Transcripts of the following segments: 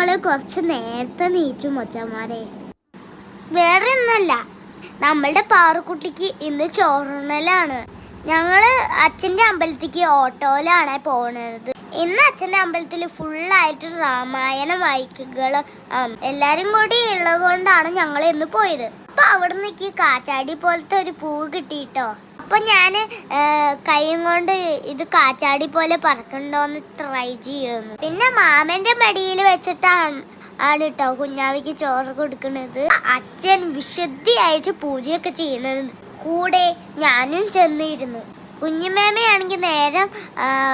ഞങ്ങള് കുറച്ച് നേരത്തെ നീച്ചു മച്ചന്മാരെ. വേറെ ഒന്നല്ല, നമ്മളുടെ പാറുക്കുട്ടിക്ക് ഇന്ന് ചോറുണ്ണലാണ്. ഞങ്ങള് അച്ഛൻ്റെ അമ്പലത്തിലേക്ക് ഓട്ടോയിലാണ് പോണത്. ഇന്ന് അച്ഛൻ്റെ അമ്പലത്തിൽ ഫുള്ളായിട്ട് രാമായണ വായിക്കുകളും എല്ലാരും കൂടി ഉള്ളത് കൊണ്ടാണ് ഞങ്ങൾ ഇന്ന് പോയത്. അപ്പൊ അവിടെ നിന്നേക്ക് കാച്ചാടി പോലത്തെ ഒരു പൂവ് കിട്ടിയിട്ടോ. അപ്പൊ ഞാൻ കൈയും കൊണ്ട് ഇത് കാച്ചാടി പോലെ പറക്കണ്ടോന്ന് ട്രൈ ചെയ്യുന്നു. പിന്നെ മാമന്റെ മടിയിൽ വെച്ചിട്ടാണ് കേട്ടോ കുഞ്ഞാവിക്ക് ചോറ് കൊടുക്കുന്നത്. അച്ഛൻ വിശുദ്ധിയായിട്ട് പൂജയൊക്കെ ചെയ്യുന്നത് കൂടെ ഞാനും ചെന്നിരുന്നു. കുഞ്ഞുമേമയാണെങ്കിൽ നേരം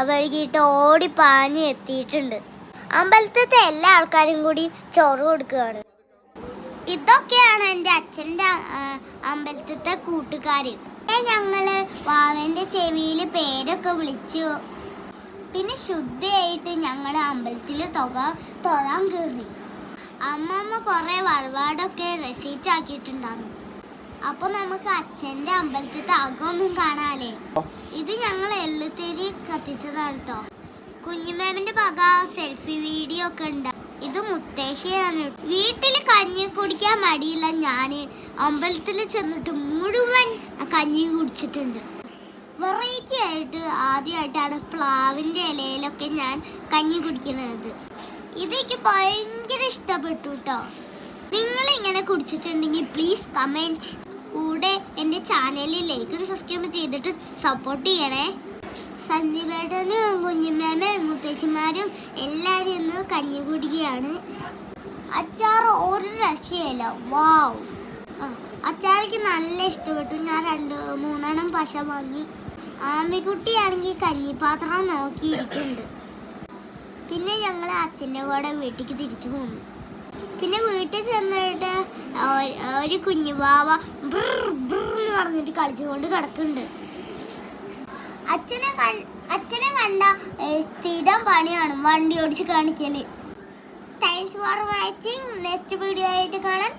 വൈകിട്ട് ഓടി പാഞ്ഞ് എത്തിയിട്ടുണ്ട്. അമ്പലത്തിലത്തെ എല്ലാ ആൾക്കാരും കൂടി ചോറ് കൊടുക്കുകയാണ്. ഇതൊക്കെയാണ് എൻ്റെ അച്ഛൻ്റെ അമ്പലത്തിലത്തെ കൂട്ടുകാർ. ഞങ്ങള് വാവന്റെ ചെവിയിൽ പേരൊക്കെ വിളിച്ചു. പിന്നെ ശുദ്ധിയായിട്ട് ഞങ്ങൾ അമ്പലത്തിൽ തൊഴാൻ കയറി. അമ്മമ്മ കുറെ വഴിപാടൊക്കെ റെസീറ്റ് ആക്കിയിട്ടുണ്ടായിരുന്നു. അപ്പൊ നമുക്ക് അച്ഛൻ്റെ അമ്പലത്തിലത്തെ അകമൊന്നും കാണാല്ലേ. ഇത് ഞങ്ങൾ എള്ളുത്തേരി കത്തിച്ചതാണ് കേട്ടോ. കുഞ്ഞുമേമിന്റെ പക സെൽഫി വീഡിയോ ഒക്കെ ഉണ്ട്. ഇത് മുത്തശ്ശിയാണ്. വീട്ടിൽ കഞ്ഞി കുടിക്കാൻ മടിയില്ല ഞാന് അമ്പലത്തിൽ ചെന്നിട്ട് മുഴുവൻ കഞ്ഞി കുടിച്ചിട്ടുണ്ട്. വെറൈറ്റി ആയിട്ട് ആദ്യമായിട്ടാണ് പ്ലാവിന്റെ ഇലയിലൊക്കെ ഞാൻ കഞ്ഞി കുടിക്കുന്നത്. ഇതെനിക്ക് ഭയങ്കര ഇഷ്ടപ്പെട്ടു കേട്ടോ. നിങ്ങൾ ഇങ്ങനെ കുടിച്ചിട്ടുണ്ടെങ്കിൽ പ്ലീസ് കമൻറ്റ്. കൂടെ എൻ്റെ ചാനലിൽ ലൈക്കും സബ്സ്ക്രൈബ് ചെയ്തിട്ട് സപ്പോർട്ട് ചെയ്യണേ. സന്ദീപേട്ടനും കുഞ്ഞുമേമയും മുത്തശ്ശിമാരും എല്ലാവരും ഇന്ന് കഞ്ഞി കുടിക്കുകയാണ്. അച്ചാർ ഒരു രക്ഷയില്ല. വാവ്, അച്ചാർക്ക് നല്ല ഇഷ്ടപ്പെട്ടു. ഞാൻ 2-3 പശ വാങ്ങി. ആമിക്കുട്ടിയാണെങ്കിൽ കഞ്ഞിപ്പാത്രം നോക്കിയിരിക്കുന്നുണ്ട്. പിന്നെ ഞങ്ങൾ അച്ഛൻ്റെ കൂടെ വീട്ടിലേക്ക് തിരിച്ചു പോന്നു. പിന്നെ വീട്ടിൽ ചെന്നിട്ട് ഒരു കുഞ്ഞുവാവ എന്ന് പറഞ്ഞിട്ട് കളിച്ചുകൊണ്ട് കിടക്കുന്നുണ്ട്. അച്ഛനെ കണ്ട സ്ഥിരം പണിയാണ് വണ്ടി ഓടിച്ച് കാണിക്കല്. Thanks for watching. Next video ആയിട്ട് കാണാം.